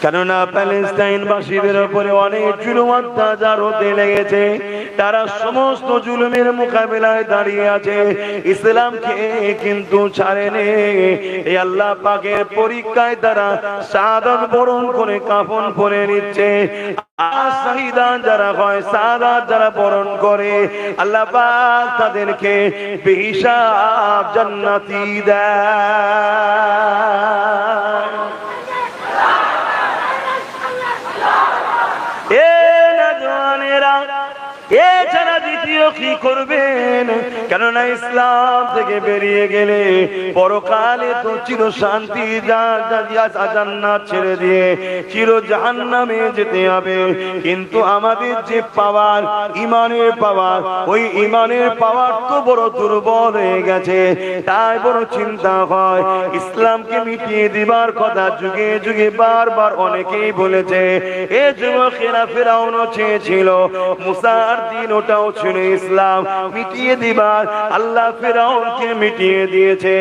কেননা প্যালেস্টাইনবাসীদের উপরে অনেক জুলুম অত্যাচার হতে লেগেছে। তারা সমস্ত জুলুমের মোকাবিলায় দাঁড়িয়ে আছে, ইসলামকে কিন্তু ছাড়েনি। এই আল্লাহ পাকের পরীক্ষায় তারা শাহাদাত বরণ করে কাফন পরে নিচ্ছে। শাহিদান যারা হয়, শাহাদাত যারা বরণ করে, আল্লাহ পাক তাদেরকে বেহিসাব জান্নাতি দেয়। এছাড়া দ্বিতীয় কি করবেন? কেননা ইসলাম থেকে বেরিয়ে গেলে পরকালে তো চির শান্তি জান্নাত ছেড়ে দিয়ে চির জাহান্নামে যেতে হবে। কিন্তু আমাদের যে পাওয়ার, ইমানের পাওয়ার, ওই ইমানের পাওয়ার তো বড় দুর্বল হয়ে গেছে। তাই বড় চিন্তা হয়, ইসলামকে মিটিয়ে দিবার কথা যুগে যুগে বারবার অনেকেই বলেছে। এ যুবকেরা ফেরাউনও চেয়েছিল, মুসার দিন ওটাও ছিল ইসলাম মিটিয়ে দিবার। আল্লাহ ফেরাউনকে মিটিয়ে দিয়েছে,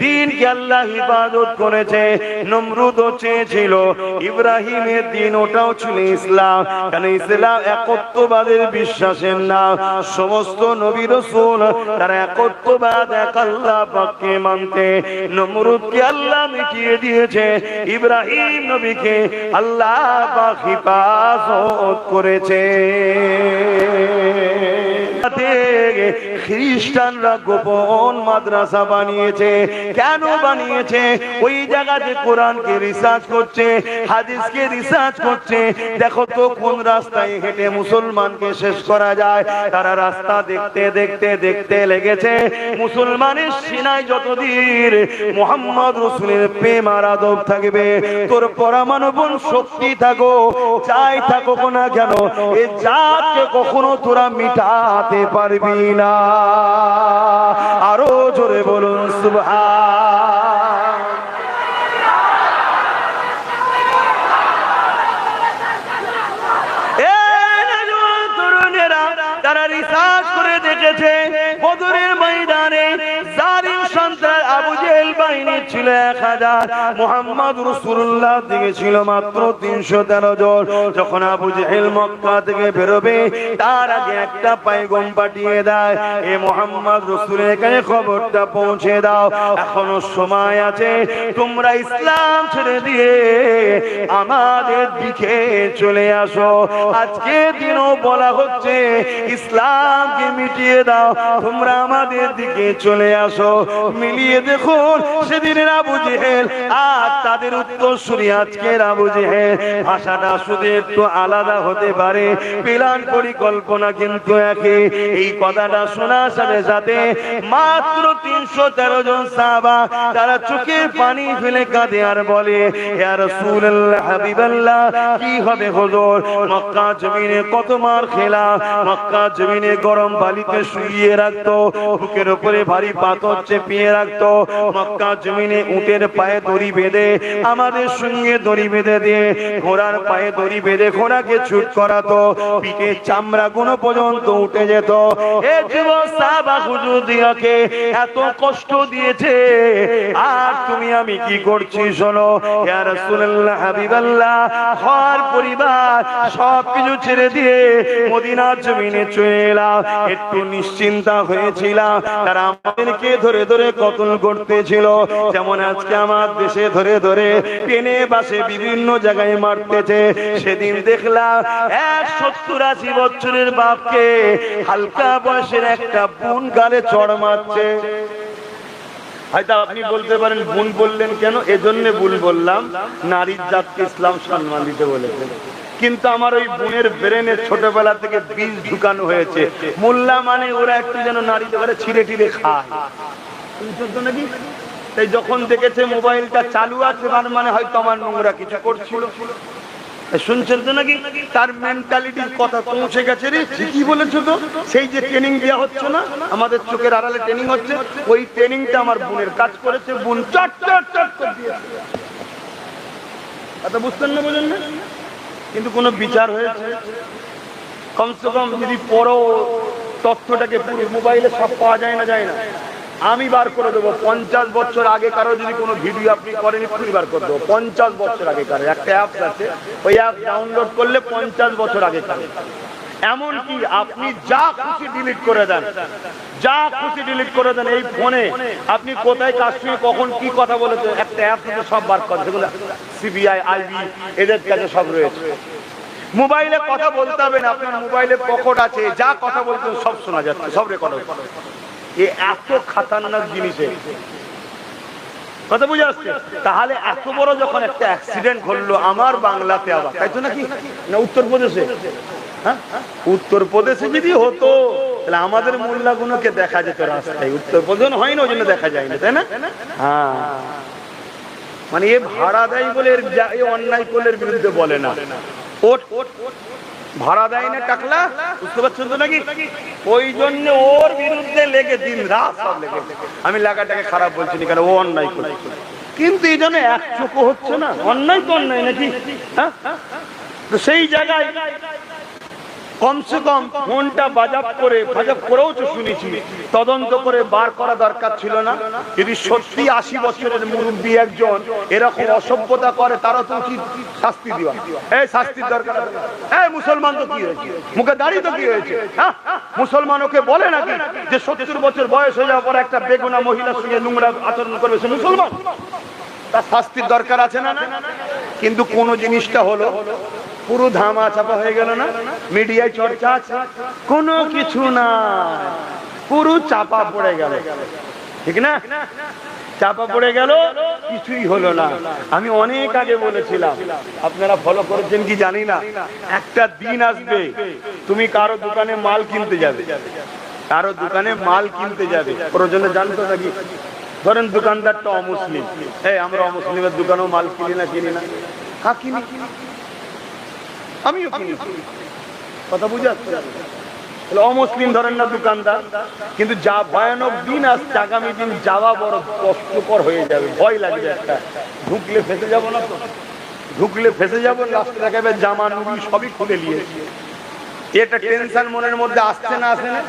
দিনকে আল্লাহ ইবাদত করেছে। নমরুদও চেয়েছিল, ইব্রাহিমের দিন ওটাও ছিল ইসলাম। কারণ ইসলাম একত্ববাদের বিশ্বাসের নাম। সমস্ত নবী রাসূল তারা একত্ববাদ, এক আল্লাহ পাককে মানতে। নমরুদকে আল্লাহ মিটিয়ে দিয়েছে, ইব্রাহিম নবীকে আল্লাহ পাক হিফাজত করেছে। খ্রিস্টানরা গোপন মাদ্রাসা বানিয়েছে। কেন বানিয়েছে? ওই জায়গাতে কোরআনকে রিসার্চ করছে, হাদিসকে রিসার্চ করছে। দেখো তো কোন রাস্তায় হেঁটে মুসলমানকে শেষ করা যায়। তারা রাস্তা দেখতে দেখতে দেখতে লেগেছে, মুসলমানের সিনায় যতদিন মুহাম্মদ রাসূলের প্রেম আর আদব থাকবে, তোর পরমাণু শক্তি থাকো, যাই থাকো না কেন, এই জাতকে কখনো তোরা মিটাতে পারবি না। আরো জোরে বলুন সুবহান। তারা রিসার্চ করে দেখেছে, বদরের ময়দানে জালিম সন্ত্রাস আবু জেহেল বাহিনী ছিল 1000, মুহাম্মদ রাসূলুল্লাহ দিকে ছিল মাত্র 313 জন। যখন আবু জেহেল মক্কা থেকে বেরোবে, তার আগে একটা পয়গম পাঠিয়ে দেয়, এ মুহাম্মদ রাসূলের কাছে খবরটা পৌঁছে দাও, এখনো সময় আছে, তোমরা ইসলাম ছেড়ে দিয়ে আমাদের দিকে চলে আসো। আজকে দিনও বলা হচ্ছে, ইসলামকে মিটিয়ে দাও, তোমরা আমাদের দিকে চলে আসো। মিলিয়ে দেখুন সেদিনের আবু জেহেল আর তাদের উত্তরসূরি আজকের আবু জেহেল, ভাষাটা শুধু একটু আলাদা হতে পারে, প্ল্যান পরিকল্পনা কিন্তু একই। এই কথাটা শোনার সাথে সাথে মাত্র 313 জন সাহাবা তারা চোখের পানি ফেলে কাঁদে আর বলে, ইয়া রাসূলুল্লাহ, হাবিবাল্লাহ, কি হবে হুজুর? মক্কা জমিনে কত মার খেলাম, মক্কা জমিনে গরম বালিতে শুইয়ে রাখতো, বুকের উপরে ভারী পাথর চেপিয়ে রাখতো, মক্কা জমিনে উটের পায়ে দড়ি বেঁধে আমাদের সঙ্গে দড়ি বেঁধে দিয়ে ঘোড়ার পায়ে দড়ি বেঁধে ঘোড়াকে ছুট করাতো, পিঠে চামড়া গুলো পর্যন্ত উঠে যেত। এ যুবক সাহাবা হুজুর দিয়াকে এত কষ্ট দিয়েছে, আর তুমি আমি কি করছি শোনো। ইয়া রাসূলুল্লাহ, হাবিবাল্লাহ, ঘর পরিবার সবকিছু ছেড়ে দিয়ে মদিনার জমিনে চলে এলাম। একটু নিশ্চিন্তা হয়েছিলাম, তারা আমাদেরকে ধরে ধরে কতল করতেছিল, যেমন আজকে আমার দেশে ধরে ধরে টেনে বাসে বিভিন্ন জায়গায় মারতেছে। সেদিন দেখলাম 70-80 বছরের বাপকে হালকা বয়সের একটা বোন গালে চড় মারছে। হয়তো আপনি বলতে পারেন, বোন বললেন কেন? এজন্য বোন বললাম, নারীর জাতকে ইসলাম সম্মান দিতে বলেছে। কিন্তু আমার ওই বোনের ব্রেনে ছোটবেলা থেকে বীজ ঢুকানো হয়েছে, মোল্লা মানে ওরা একটু যেন নারীদের ঘরে ছিঁড়ে টিড়ে খায় নাকি। তাই যখন দেখেছে মোবাইলটা চালু আছে, মানে হয়তো আমার নোংরা কিছু করছিল, শুনছেন তো নাকি, তার মেন্টালিটির কথা পৌঁছে গেছে। রে ঠিকই বলেছো তো, সেই যে ট্রেনিং দেওয়া হচ্ছে না, আমাদের চোখের আড়ালে ট্রেনিং হচ্ছে, ওই ট্রেনিংটা আমার বোনের কাজ করেছে। বোন চট চট চট করে দিয়েছে। এটা বুঝতেন না, বোঝেন না, কিন্তু কোনো বিচার হয়েছে? কমসে কম যদি পড়ো তথ্যটাকে পুরো মোবাইলে সব পাওয়া যায় না, যায় না। আমি বার করে দেবো 50 বছর আগে কারো যদি কোনো ভিডিও আপনি করেন এক্ষুনি বার করে দেবো। 50 বছর আগে কারো একটা অ্যাপস আছে, ওই অ্যাপ ডাউনলোড করলে 50 বছর আগে কারো। এমনকি আপনি যা খুশি ডিলিট করে দেন, যা খুশি ডিলিট করে দেন এই ফোনে, আপনি কোথায় কার সঙ্গে কখন কি কথা বলেছেন একটা অ্যাপ থেকে সব বার করে, সেগুলো সিবিআই আইবি এদের কাছে সব রয়েছে। মোবাইলে কথা বলতে হবে না, আপনার মোবাইলে পকেট আছে, যা কথা বলতেন সব শোনা যাচ্ছে, সব রেকর্ড হচ্ছে। এ এত খাতারনাক জিনিসে কথা বুঝে আসছে। তাহলে এত বড় যখন একটা অ্যাক্সিডেন্ট ঘটলো আমার বাংলাতে, আবার তাই তো নাকি না উত্তরপ্রদেশে, হ্যাঁ উত্তরপ্রদেশে যদি হতো তাহলে আমাদের মোল্লাগুলোকে দেখা যেত রাস্তায়। উত্তরপ্রদেশ হয় না ওই জন্য দেখা যায় না, তাই না? হ্যাঁ, মানে এ ভাড়া দেয় বলে এর অন্যায় করলে বিরুদ্ধে বলে না, ভাড়া দেয় না টাকলা, বুঝতে পারছেন তো নাকি? ওই জন্য ওর বিরুদ্ধে লেগে দিন রাত সব লেগে। আমি লাগাটাকে খারাপ বলছি না, কারণ ও অন্যায় করে, কিন্তু এই জন্য এক চোখও হচ্ছে না। অন্যায় তো অন্যায় নাকি, হ্যাঁ? তো সেই জায়গায় কমসে কম ফোনটা বাজাব করেও তো শুনেছি, তদন্ত করে বার করা দরকার ছিল না? যদি সত্যি 80 বছরের মুরব্বী একজন এরকম অসভ্যতা করে, তারা তো উচিত শাস্তি দেওয়া। এই শাস্তির দরকার। এই মুসলমান তো কি হয়েছে, মুখে দাঁড়িয়ে তো কি হয়েছে? হ্যাঁ, মুসলমান ওকে বলে নাকি যে 70 বছর বয়স হয়ে যাওয়ার পর একটা বেগুনা মহিলার সঙ্গে নোংরা আচরণ করবে সে মুসলমান? তার শাস্তির দরকার আছে না? কিন্তু কোন জিনিসটা হলো পুরো ধামা চাপা হয়ে গেল না, মিডিয়ায় চর্চা আছে, কোনো কিছু না, পুরো চাপা পড়ে গেল, ঠিক না? চাপা পড়ে গেল, কিছুই হলো না। আমি অনেক আগে বলেছিলাম, আপনারা ফলো করেছেন কি জানি না, একটা দিন আসবে তুমি কারো দোকানে মাল কিনতে যাবে, কারো দোকানে মাল কিনতে যাবে, প্রয়োজনে জানতো নাকি? ধরেন দোকানদারটা অমুসলিম, এই আমরা অমুসলিমের দোকানেও মাল কিনি না? হ্যাঁ কিনি, আমিও কিনি, কথা বুঝে আসছে? অমুসলিম ধরেন না দোকানদার, কিন্তু যা ভয়ানক দিন আসছে, আগামী দিন যাওয়া বড় কষ্টকর হয়ে যাবে, ভয় লাগবে একটা, ঢুকলে ফেসে যাবো না তো? ঢুকলে ফেসে যাবো, রাস্তা দেখাবে জামা নুবি সবই খুলে নিয়েছে। এটা টেনশন মনের মধ্যে আসছে না, আসে না?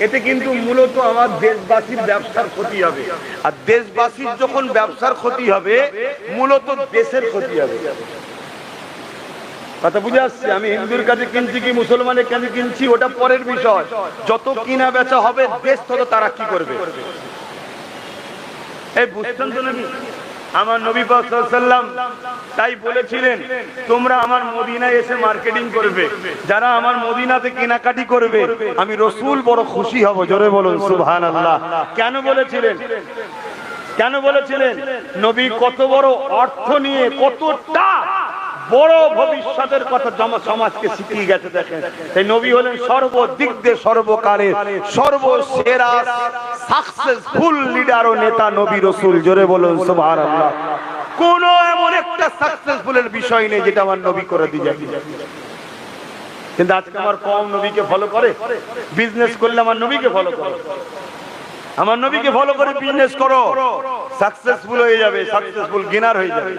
এতে কিন্তু মূলত আমার দেশবাসীর ব্যবসার ক্ষতি হবে, আর দেশবাসীর যখন ব্যবসার ক্ষতি হবে মূলত দেশের ক্ষতি হবে। কথা বুঝে আসছে? আমি হিন্দুর কাছে কিনছি কি মুসলমানের কাছে কিনছি ওটা পরের বিষয়, যত কিনা বেচা হবে দেশ তত তারা কি করবে। এই বুঝছেন তো নাকি? আমার নবী পাক সাল্লাল্লাহু আলাইহি ওয়াসাল্লাম তাই বলেছিলেন, তোমরা আমার মদিনায় এসে মার্কেটিং করবে, যারা আমার মদিনাতে কেনাকাটি করবে আমি রাসূল বড় খুশি হব। জোরে বলুন সুবহানাল্লাহ। কেন বলেছিলেন? কেন বলেছিলেন? নবী কত বড় অর্থ নিয়ে কতটা বড় ভবিষ্যতের কথা সমাজকে শিখিয়ে গেছে দেখেন। তাই নবী হলেন সর্বদিক দিয়ে সর্বকালের সর্বসেরা সাকসেসফুল লিডার ও নেতা নবী রাসূল। জোরে বলুন সুবহানাল্লাহ। কোন এমন একটা সাকসেসফুলের বিষয় নেই যেটা আমার নবী করে দিয়ে যায়। কিন্তু আজকে আমার কম নবীকে ফলো করে, বিজনেস করলে আমার নবীকে ফলো করে, আমার নবীকে ফলো করে বিজনেস করো, সাকসেসফুল হয়ে যাবে, সাকসেসফুল গেনার হয়ে যাবে।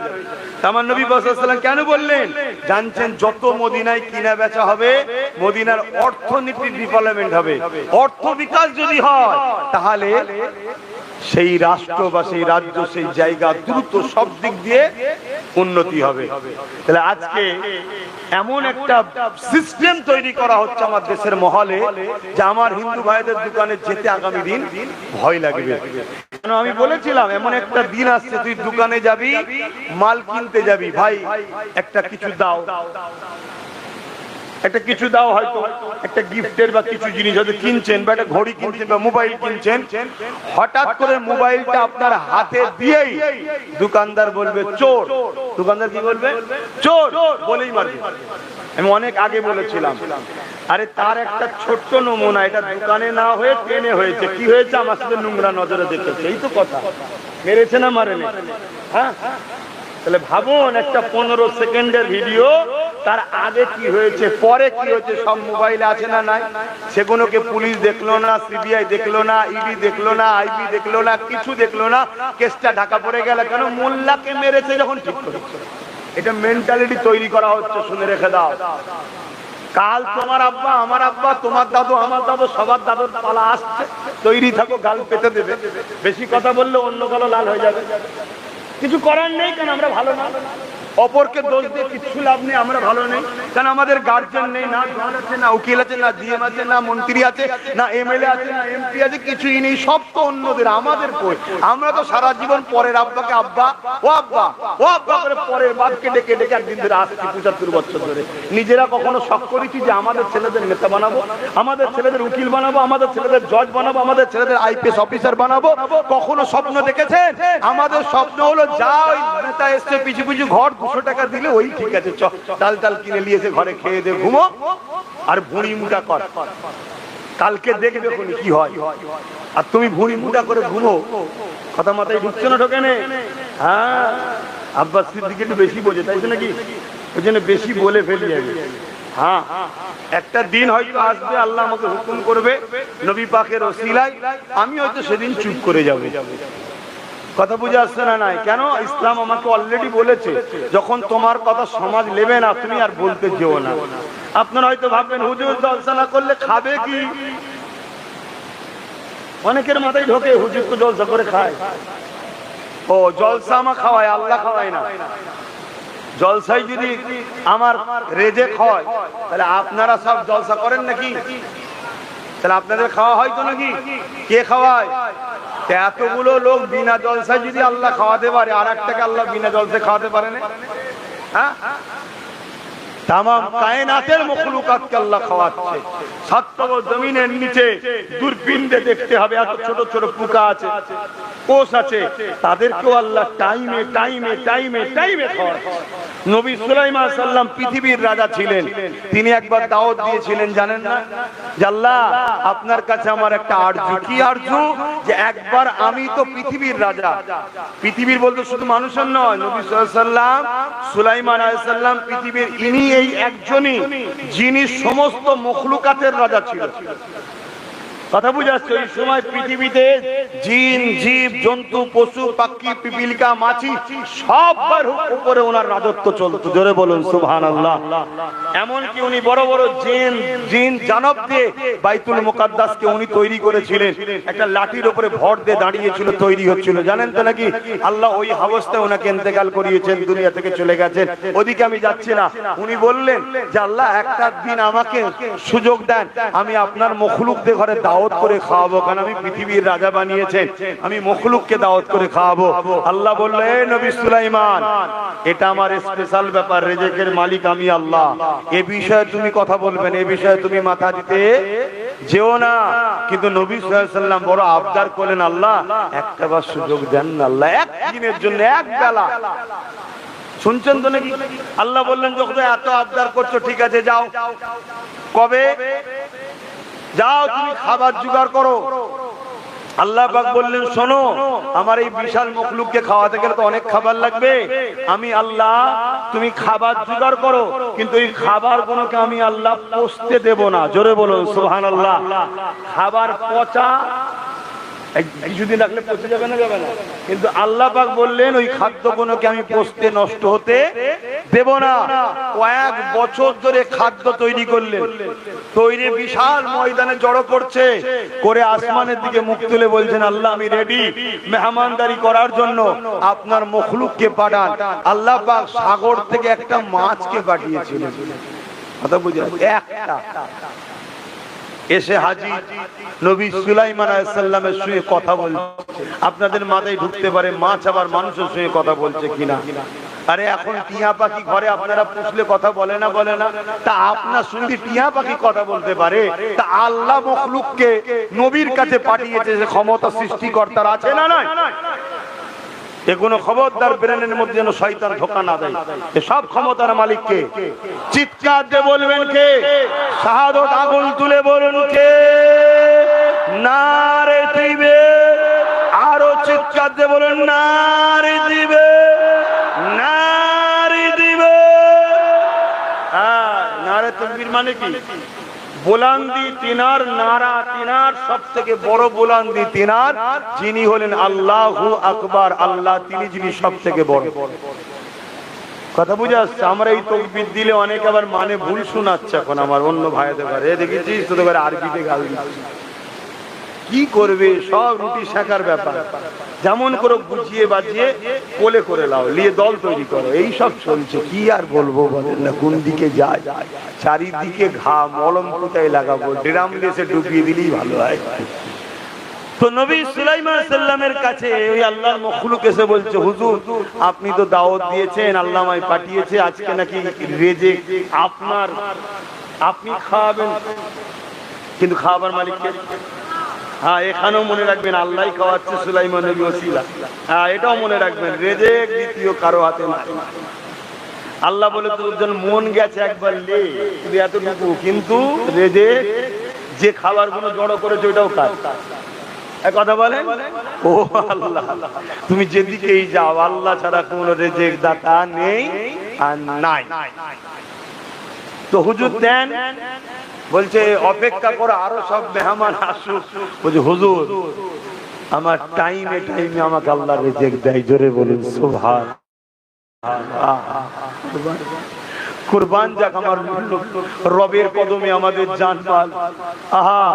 আমার নবী সাল্লাল্লাহু আলাইহি ওয়াসাল্লাম কেন বললেন? জানছেন যত মদিনায় কিনা বেচা হবে মদিনার অর্থনীতির ডেভেলপমেন্ট হবে। অর্থ বিকাশ যদি হয় তাহলে সেই রাষ্ট্র বা সেই রাজ্য সেই জায়গা দ্রুত সব দিক দিয়ে উন্নতি হবে। তাহলে আজকে এমন একটা সিস্টেম তৈরি করা হচ্ছে আমার দেশের মহলে যে আমার হিন্দু ভাইদের দোকানে যেতে আগামী দিন ভয় লাগবে। কেন? আমি বলেছিলাম এমন একটা দিন আসছে তুই দোকানে যাবি, মাল কিনতে যাবি, ভাই একটা কিছু দাও, একটা কিছু দাও, হয়তো একটা গিফটের বা কিছু জিনিস হয়তো কিনছেন, বা একটা ঘড়ি কিনছেন বা মোবাইল কিনছেন, হঠাৎ করে মোবাইলটা আপনার হাতে দিয়েই দোকানদার বলবে চোর। দোকানদার কি বলবে? চোর বলেই মারবে। আমি অনেক আগে বলেছিলাম, আরে তার একটা ছোট্ট নমুনা, এটা দোকানে না হয়ে ট্রেনে হয়েছে। কি হয়েছে? আমার সাথে নোংরা নজরে দেখেছে, এই তো কথা। মেরেছে না মারেনি? হ্যাঁ, তাহলে ভাবুন একটা 15 সেকেন্ডের ভিডিও, তার আগে কি হয়েছে পরে কি হয়েছে সব মোবাইলে আছে না নাই? সেগুলোকে পুলিশ দেখলো না, সিবিআই দেখলো না, ইডি দেখলো না, আইবি দেখলো না, কিছু দেখলো না, কেসটা ঢাকা পড়ে গেল। কেন? মোল্লাকে মেরেছে যখন ঠিক করেছে। এটা মেন্টালিটি তৈরি করা হচ্ছে, শুনে রেখে দাও। কাল তোমার আব্বা, আমার আব্বা, তোমার দাদু, আমার দাদু, সবার দাদুর পালা আসছে, তৈরি থাকো, গাল পেতে দেবে। বেশি কথা বললে অন্য কালো লাল হয়ে যাবে। কিছু করার নেই, কারণ আমরা ভালো না। অপরকে দোষ দিয়ে কিচ্ছু লাভ নেই, আমরা ভালো নেই, কারণ আমাদের গার্জেন নেই, না জজ আছে, না উকিল আছে, না ডিএম আছে, না মন্ত্রী আছে, না এমএলএ আছে, না এমপি আছে, কিছুই নেই, সব তো অন্যদের। আমাদের কই? আমরা তো সারা জীবন পরের আব্বাকে আব্বা, ও আব্বা, ও আব্বা করে পরের বাপকে ডেকে ডেকে একদিন ধরে আসছি 75 বছর ধরে। নিজেরা কখনো শখ করেছি যে আমাদের ছেলেদের নেতা বানাবো, আমাদের ছেলেদের উকিল বানাবো, আমাদের ছেলেদের জজ বানাবো, আমাদের ছেলেদের আইপিএস অফিসার বানাবো? কখনো স্বপ্ন দেখেছেন? আমাদের স্বপ্ন হলো যা ওই নেতা এসছে পিছু পিছু ঘর 200 টাকা দিলে ওই ঠিক আছে, চাল টাল কিনে নিয়েছে, ঘরে খেয়ে দে, ঘুমো আর ভুঁড়ি মুটা কর, কালকে দেখবে কি হয়। আর তুমি ভুঁড়ি মুটা করে ঘুমো, কথা মাথায় ঢুকছে না? ঢোকে না? হ্যাঁ, আব্বাস সিদ্দিক একটু বেশি বোঝে, তাই তো নাকি? ওই জন্য বেশি বলে ফেলি আমি। হ্যাঁ, একটা দিন হয়তো আসবে, আল্লাহ আমাকে হুকুম করবে নবী পাকের ওসিলায়, আমি হয়তো সেদিন চুপ করে যাবো। কথা বুঝে আসছে না? নাই কেন? ইসলাম আমাকে অলরেডি বলেছে, যখন তোমার কথা সমাজ নেবে না, তুমি আর বলতে যেও না। আপনারা হয়তো ভাববেন হুজুর জলসা না করলে খাবে কি? অনেকের মাথায় ঢোকে হুজুর তো জলসা করে খায়। ও জলসা আমার খাওয়ায়, আল্লাহ খাওয়ায় না। জলসাই যদি আমার রেজেক হয়, তাহলে আপনারা সব জলসা করেন নাকি? তাহলে আপনাদের খাওয়া হয় তো নাকি? কে খাওয়ায়? এতগুলো লোক বিনা জলসায় যদি আল্লাহ খাওয়াতে পারে, আর একটাকে আল্লাহ বিনা জলসায় খাওয়াতে পারে না? হ্যাঁ, তামাম কায়নাতের মখলুকাতকে আল্লাহ খাওয়াচ্ছে। সাততম জমিনের নিচে দূরবীনে দেখতে হবে, এত ছোট ছোট পোকা আছে, কোষ আছে, তাদেরকেও আল্লাহ টাইমে টাইমে টাইমে টাইমে খাওয়াচ্ছে। নবী সুলাইমান সাল্লাম পৃথিবীর রাজা ছিলেন, তিনি একবার দাওয়াত দিয়েছিলেন, জানেন না? যে আল্লাহ, আপনার কাছে আমার একটা আরজু। কি আরজু? যে একবার আমি তো পৃথিবীর রাজা, পৃথিবীর বলতে শুধু মানুষের নয়, নবী সাল্লাম সুলাইমান আলাইহিস সালাম পৃথিবীর ইনি এই একজনই যিনি সমস্ত মখলুকাতের রাজা ছিলেন। কথা বুঝে আসছে? ওই সময় পৃথিবীতে জিন, জীব, জন্তু, পশু, পাখি, পিপিলিকা, মাছি সবার উপরে ওনার রাজত্ব চলতো। জোরে বলুন সুবহানাল্লাহ। এমনকি উনি বড় বড় জিন জানব দিয়ে বাইতুল মুকাদ্দাসকে উনি তৈরি করেছিলেন। একটা লাঠির উপরে ভর দিয়ে দাঁড়িয়েছিল, তৈরি হচ্ছিল, জানেন তো নাকি? আল্লাহ ওই অবস্থায় ওনাকে ইন্তেকাল করিয়েছেন, দুনিয়া থেকে চলে গেছেন। ওদিকে আমি যাচ্ছি না। উনি বললেন যে আল্লাহ, একটা দিন আমাকে সুযোগ দেন, আমি আপনার মখলুকদের ঘরে দাওয়াত করে খাওয়াবো, কারণ আমি পৃথিবীর রাজা বানিয়েছেন, আমি মখলুককে দাওয়াত করে খাওয়াবো। আল্লাহ বললেন, হে নবী সুলাইমান, এটা আমার স্পেশাল ব্যাপার, রিজিকের মালিক আমি আল্লাহ, এ বিষয়ে তুমি কথা বলবেন, এ বিষয়ে তুমি মাথা দিতে যেও না। কিন্তু নবী সাল্লাল্লাহু আলাইহি ওয়াসাল্লাম বড় আবদার করলেন, আল্লাহ একটা বার সুযোগ দেন না, আল্লাহ একদিনের জন্য, এক বেলা। শুনছেন তো নাকি? আল্লাহ বললেন, যখন এত আবদার করছো, ঠিক আছে যাও। কবে? যাও, তুমি খাবার জোগাড় করো। আল্লাহ পাক বললেন, শোনো, আমার এই বিশাল মখলুককে খাওয়াতে গেলে তো অনেক খাবার লাগবে। আমি আল্লাহ, তুমি খাবার জোগাড় করো, কিন্তু এই খাবার গুলোকে আমি আল্লাহ পচতে দেব না। জোরে বলুন সুবহানাল্লাহ। খাবার পচা কিছুদিন রাখলে পচে যাবে না? যাবে না। কিন্তু আল্লাহ পাক বললেন, ওই খাদ্যগুলোকে আমি পচতে, নষ্ট হতে দেব না। কয়েক বছর ধরে খাদ্য তৈরি করলেন, তৈরি বিশাল ময়দানে জড়ো করছে, করে আসমানের দিকে মুখ তুলে বলছেন, আল্লাহ আমি রেডি মেহমানদারি করার জন্য, আপনার মখলুককে পাঠান। আল্লাহ পাক সাগর থেকে একটা মাছকে পাঠিয়েছিলেন। কথা বুঝলেন? একটা এসে হাজির নবী সুলাইমান আলাইহিস সালামের সঙ্গে কথা বলছে। আপনাদের মাথায় ঢুকতে পারে মাছ আবার মানুষের সঙ্গে কথা বলছে কিনা। আরে এখন টিয়া পাখি ঘরে আপনারা পুষলে কথা বলে না? বলে না? তা আপনার সঙ্গে টিয়া পাখি কথা বলতে পারে, তা আল্লাহ মখলুককে নবীর কাছে পাঠিয়েছে, যে ক্ষমতা সৃষ্টিকর্তার আছে না নয়? এগুলো খবরদার ব্রেনের মধ্যে যেন শয়তান ধোঁকা না দেয়। সব ক্ষমতার মালিককে। চিৎকার দিয়ে বলবেন কে? শাহাদাত আগুন তুলে বলুন কে? নারে দিবে। আরো চিৎকার দিয়ে বলুন নারে দিবে, নারে দিবে। হ্যাঁ, নারে তাকবীর মানে কি? বুলন্দি তিনার নারা, তিনার সব থেকে বড় বুলন্দি তিনার, যিনি হলেন আল্লাহু আকবার। আল্লাহ তিনি যিনি সব থেকে বড়। কথা বুঝে আসছে? আমরা এই তকবির দিলে অনেকে আবার মানে ভুল শোনাচ্ছে। এখন আমার অন্য ভাইদের ঘরে দেখেছিস তোদের ঘরে আরবিতে গাল দিচ্ছে, কি করবে? সব রুটি শাখার ব্যাপার, যেমন করে বুঝিয়ে বাজিয়ে কোলে করে লাও, নিয়ে দল তৈরি করো, এই সব চলছে। কি আর বলবো বলেন না, কোন দিকে যায়? চারিদিকে ঘা, মলম কোথায় লাগাবো? ড্রাম দেশে ডুবিয়ে দিলেই ভালো হয়। তো নবী সুলাইমান সাল্লামের কাছে ওই আল্লাহর মখলুক এসে বলছে, হুজুর আপনি তো দাওয়াত দিয়েছেন, আল্লাহ আমায় পাঠিয়েছে, আজকে নাকি রেজে আপনার, আপনি খাওয়াবেন, কিন্তু খাওয়াবার মালিককে? হ্যাঁ, এখানেও মনে রাখবেন আল্লাহই খাওয়াচ্ছে সুলাইমান নবী ওসিলা। হ্যাঁ, এটাও মনে রাখবেন, রেজেক দ্বিতীয় কারো হাতে না। আল্লাহ বলে তোর জন্য মন গেছে একবার লে, শুধু এতটুকু, কিন্তু রেজেক যে খাবার গুলো জড়ো করেছে ওইটাও কাজ। কথা বলেন, ও আল্লাহ তুমি যেদিকেই যাও আল্লাহ ছাড়া কোন রেজেক দাতা নেই আর নাই। তো হুজুর দেন, বলছে অপেক্ষা করো আরো সব মেহমান আসুক। বলছে হুজুর আমার টাইমে টাইমে আমাকে আল্লাহ রেজেক দেয়। জোরে বলুন সুবহানাল্লাহ। কুরবান যাক আমার রবের কদমে আমাদের জানমাল। আহা,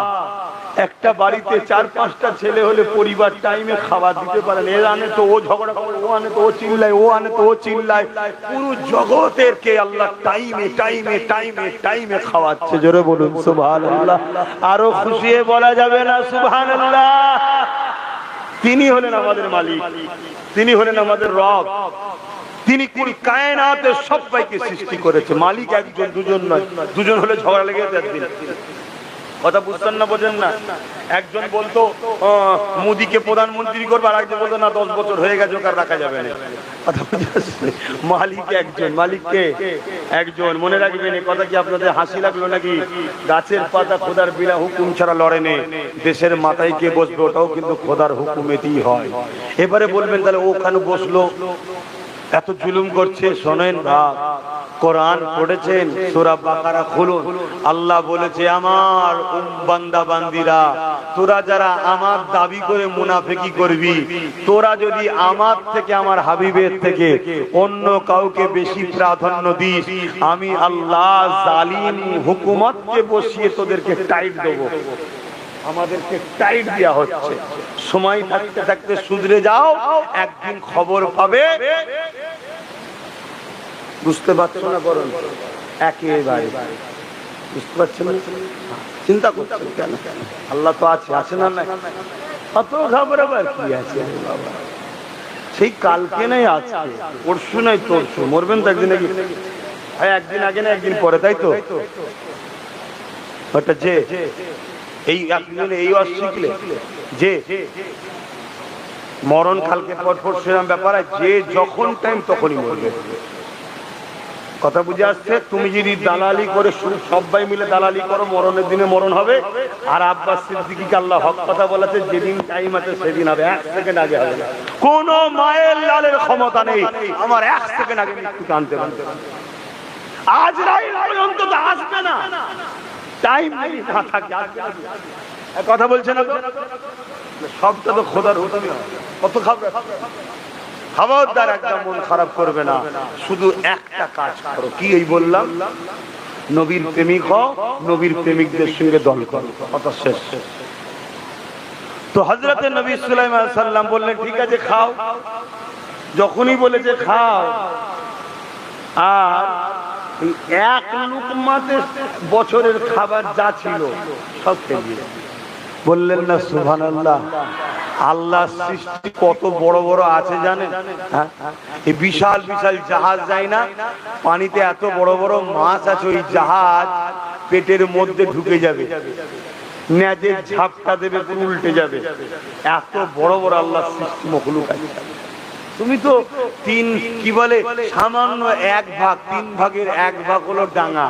একটা বাড়িতে 4-5টা ছেলে হলে পরিবার টাইমে খাবার দিতে পারে না। এ আনে তো ও ঝগড়া করে, ও আনে তো ও চিল্লায়, ও আনে তো ও চিল্লায়। পুরো জগতের কে আল্লাহ টাইমে টাইমে টাইমে টাইমে খাওয়াচ্ছে। জোরে বলুন সুবহানাল্লাহ। আরো খুশি বলা যাবে না সুবহানাল্লাহ। তিনি হলেন আমাদের মালিক, তিনি হলেন আমাদের রব, তিনি কুল কায়নাতের সবাইকে সৃষ্টি করেছে। মালিক একজন, দুজন নয়। দুজন হলে ঝগড়া লেগে যেত একদিন। কথা বুঝতেন না, বোঝেন না? একজন বলতো মোদিকে প্রধানমন্ত্রী করবো, আর একজন বলতো না 10 বছর হয়ে গেছে ওকে রাখা যাবে না। কথা বুঝে আসছে? মালিক একজন, মালিককে একজন। মনে রাখবেন, এই কথা কি আপনাদের হাসি লাগলো নাকি? গাছের পাতা খোদার বিনা হুকুম ছাড়া লড়ে নে। দেশের মাথায় কে বসবে ওটাও কিন্তু খোদার হুকুমেতেই হয়। এবারে বলবেন তাহলে ওখানে বসলো, এত জুলুম করছে। শোনেন ভাব, কোরআন পড়েছেন, সূরা বাকারা খুলুন। আল্লাহ বলেছে আমার বান্দা বান্দিরা, তোরা যারা আমার দাবি করে মুনাফিকি করবি, তোরা যদি আমার থেকে, আমার হাবিবের থেকে অন্য কাউকে বেশি প্রাধান্য দিস, আমি আল্লাহ জালিম হুকুমতকে বসিয়ে তোদেরকে টাইট দেবো। আমাদেরকে টাইট দেওয়া হচ্ছে। সময় থাকতে থাকতে শুধরে যাও, একদিন খবর পাবে। বুঝতে পারছো না? বরং একেবারে বুঝতে পারছেন না? চিন্তা করছেন কেন? আল্লাহ তো আছে, আছে না? নাই অত ঘাবড়াবার কি আছে বাবা? সেই কালকে নাই আজকে, পরশু নাই তরশু, মরবেন তো একদিন। একদিন আগে না একদিন পরে, তাই তো? ওটা যে এই এই শিখলে যে মরণ কালকে পর পরশু ব্যাপার, যে যখন টাইম তখনই মরবে। কথা বুঝে আসছে? তুমি যদি দালালি করে সবাই মিলে দালালি করো, মরণের দিনে মরণ হবে। আর আব্বাস সিদ্দিকীকে আল্লাহ হক কথা বলেছে, যেদিন টাইম আছে সেদিন হবে, 1 সেকেন্ড আগে হবে না। কোন মায়ের লালের ক্ষমতা নেই আমার 1 সেকেন্ড আগে মৃত্যুকে আনতে পারবে। আজ রাই পর্যন্ত আসবে না, টাইম নেই না থাকে। কথা বলছে না? সবটা তো খোদার হুকুমে। কত খাবার, খবরদার একদম মন খারাপ করবে না। শুধু একটা কাজ করো, কি এই বললাম, নবীর প্রেমিক হও, নবীর প্রেমিকদের সঙ্গে দল করো, কথা শেষ। তো হযরতে নবী সুলাইমান আলাইহিস সালাম বললেন ঠিক আছে খাও। যখনই বলেছে খাও, আর এক লুকমাতে বছরের খাবার যা ছিল সব খেয়ে বললেন না সুবহানাল্লাহ। আল্লাহর সৃষ্টি কত বড় বড় আছে জানেন? এই বিশাল বিশাল জাহাজ যায় না, পানিতে এত বড় বড় মাছ আছে, ওই জাহাজ পেটের মধ্যে ঢুকে যাবে, নেজের ঝাপটা দেবে, উল্টে যাবে। এত বড় বড় আল্লাহর সৃষ্টি মখলুক আছে। তুমি তো কি বলে সামান্য 1 ভাগ, 3 ভাগের 1 ভাগ হলো ডাঙা।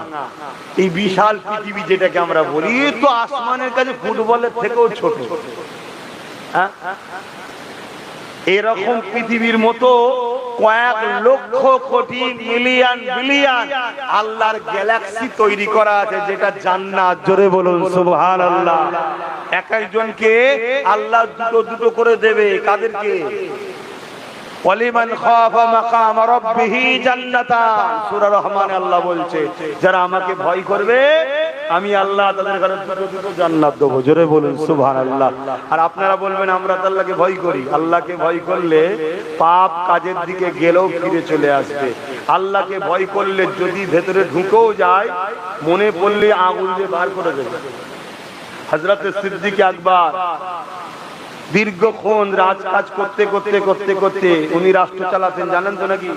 এই বিশাল পৃথিবী যেটাকে আমরা বলি, তো আসমানের কাছে ফুটবলের থেকেও ছোট। এরকম পৃথিবীর মতো কয়েক লক্ষ কোটি মিলিয়ন বিলিয়ন আল্লাহর গ্যালাক্সি তৈরি করা আছে, যেটা জান্নাত। জোরে বলুন সুবহানাল্লাহ। এক একজনকে আল্লাহ দুটো দুটো করে দেবে। কাদেরকে? ওয়ালিমান খাফা মাকাম রাব্বিহি জান্নাতান। সূরা রহমানে আল্লাহ বলছে যারা আমাকে ভয় করবে আমি আল্লাহ তাদের ঘরে দুটো জান্নাত দেব। জোরে বলুন সুবহানাল্লাহ। আর আপনারা বলবেন আমরা তো আল্লাহকে ভয় করি। আল্লাহকে ভয় করলে পাপ কাজের দিকে গেলেও ফিরে চলে আসবে। আল্লাহকে ভয় করলে যদি ভেতরে ঢুকেও যায় মনে পড়লে আগুন দিয়ে বার করে দেবে। হযরত সিদ্দিক আকবর দীর্ঘক্ষণ রাজকাজ করতে করতে করতে করতে উনি রাষ্ট্র চালাতেন, জানেন তো নাকি?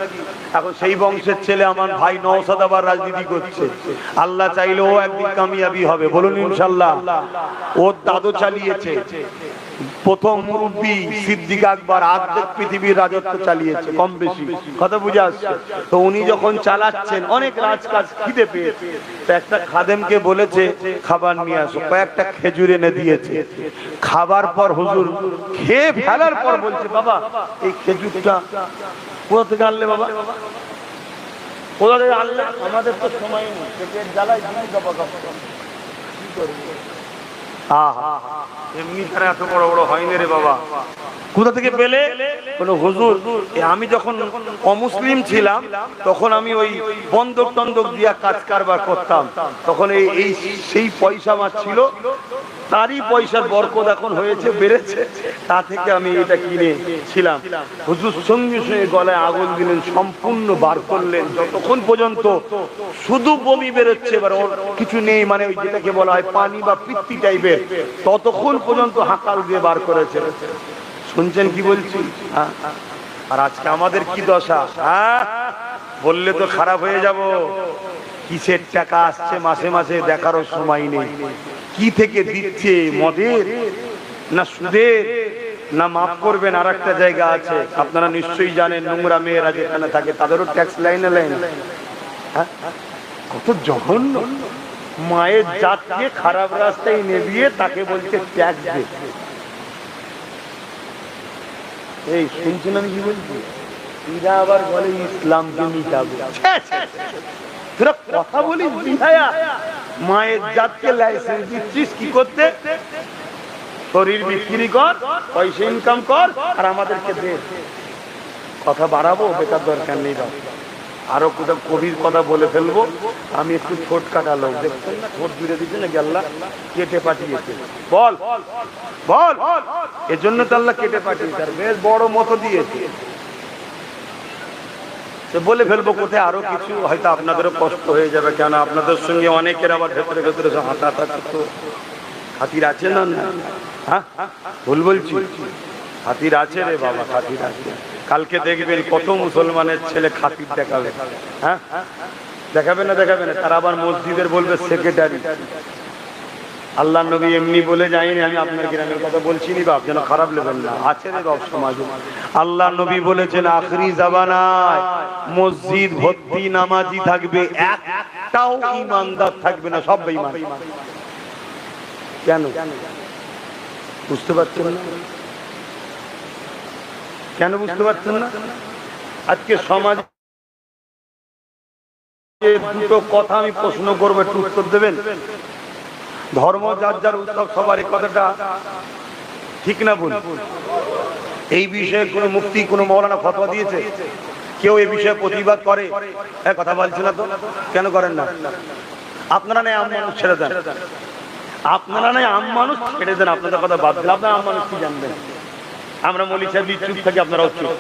এখন সেই বংশের ছেলে আমার ভাই নওশাদ আবার রাজনীতি করছে। আল্লাহ চাইলে ও একদিন কামিয়াবি হবে, বলুন ইনশাআল্লাহ। ওর দাদু চালিয়েছে, প্রথম মুরব্বী সিদ্দিক আকবর অর্ধেক পৃথিবীর রাজত্ব চালিয়েছে কম বেশি, কথা বুঝে আসছে। তো উনি যখন চালাচ্ছেন অনেক রাজকাজ খিদে পেয়েছে, তো একটা খাদেমকে বলেছে খাবার নিয়ে আসো, কয়েকটা খেজুর এনে দিয়েছে। খাবার পর হুজুর খেয়ে ফেলার পর বলছে বাবা এই খেজুরটা কোথা থেকে আনলে বাবা? কোথা থেকে আনলে? আমাদের তো সময় নেই, পেটের জ্বালায় দিন গপা গপ কি করব। এমনি তারা এত বড় বড় হয়নি রে বাবা, কোথা থেকে পেলে? বলো হুজুর আমি যখন অমুসলিম ছিলাম তখন আমি ওই বন্দক টন্দক দিয়া কাজ কারবার করতাম, তখন এই সেই পয়সা আমার ছিল, তারই পয়সার বরকত এখন হয়েছে, বেড়েছে, তা থেকে আমি এটা কিনেছিলাম। হুজুর সঙ্গে সঙ্গে গলায় আগুন দিলেন, সম্পূর্ণ বার করলেন, যতক্ষণ পর্যন্ত শুধু বমি বেরোচ্ছে, এবার ওর কিছু নেই, মানে ওই যেটাকে বলা হয় পানি বা পিত্তি টাইপের, ততক্ষণ পর্যন্ত হাঁকাল দিয়ে বার করেছে। শুনছেন কি বলছি? আর আজকে আমাদের কি দশা, বললে তো খারাপ হয়ে যাব। কিসের টাকা আসছে মাসে মাসে দেখারও সময় নেই, কি থেকে দিচ্ছে, মদের না সুদের না মাফ করবেন আর একটা জায়গা আছে আপনারা নিশ্চয়ই জানেন, নোংরা মেয়েরা যেখানে থাকে তাদেরও ট্যাক্স লাইনে লাইন। কত জঘন্য! মায়ের জাতকে খারাপ রাস্তায় নেবিয়ে তাকে বলছে ট্যাক্স দে। এই শুনছেন আমি কি বলছি? এরা আবার বলে ইসলামকে মিটাবো। তোরা কথা বলিস বিধায়া, মায়ের জাতকে লাইসেন্স দিচ্ছিস কি করতে? শরীর বিক্রি কর, পয়সা ইনকাম কর, আর আমাদেরকে দে। কথা বাড়াবো বেকার দরকার নেই। আরো কোথাও কবির কথা বলে ফেলবো। আমি একটু ঠোঁট কাটা লোক, দেখছেন না ঠোঁট জুড়ে দিচ্ছে নাকি আল্লাহ কেটে পাঠিয়েছে? বল বল, এজন্য তো আল্লাহ কেটে পাঠিয়েছে, আর বেশ বড় মতো দিয়েছে। বলে ফেলবো কোথায় আরো কিছু, হয়তো আপনাদেরও কষ্ট হয়ে যাবে, কেন আপনাদের সঙ্গে অনেকের আবার ভেতরে ভেতরে হাঁটা তো খাতির আছে না? হ্যাঁ ভুল বলছি? খাতির আছে রে বাবা, খাতির আছে। কালকে দেখবেন কত মুসলমানের ছেলে খাতির দেখাবে। হ্যাঁ দেখাবে না? দেখাবে না? তারা আবার মসজিদের বলবে সেক্রেটারি। আল্লাহ নবী এমনি বলে যায়নি, আমি আপনার গ্রামের কথা বলছি নি বাপ, যেন খারাপ লেবেন না, আছে রে বাপ সমাজে। আল্লাহ নবী বলেছেন আখরি জামানায় মসজিদ ভর্তি নামাজি থাকবে, একটাও ঈমানদার থাকবে না, সব বেঈমান। কেন বুঝতে পারছেন না? কেন বুঝতে পারছেন না? আজকে সমাজে দুটো কথা আমি প্রশ্ন করবো, একটু উত্তর দেবেন। ধর্ম যার যার উৎসব সবার, এই কথাটা ঠিক না ভুল? এই বিষয়ে কোন মুফতি কোন মাওলানা ফতোয়া দিয়েছে? কেউ এই বিষয়ে প্রতিবাদ করে? কথা বলছে না তো, কেন করেন না? আপনারা নেই আম মানুষ ছেড়ে দেন, আপনারা নেই আম মানুষ ছেড়ে দেন, আপনাদের কথা বাদ দিন। আপনারা আম মানুষ কি জানবেন? আমরা মৌলী সাহেব যদি চুপ থাকি আপনারাও চুপ,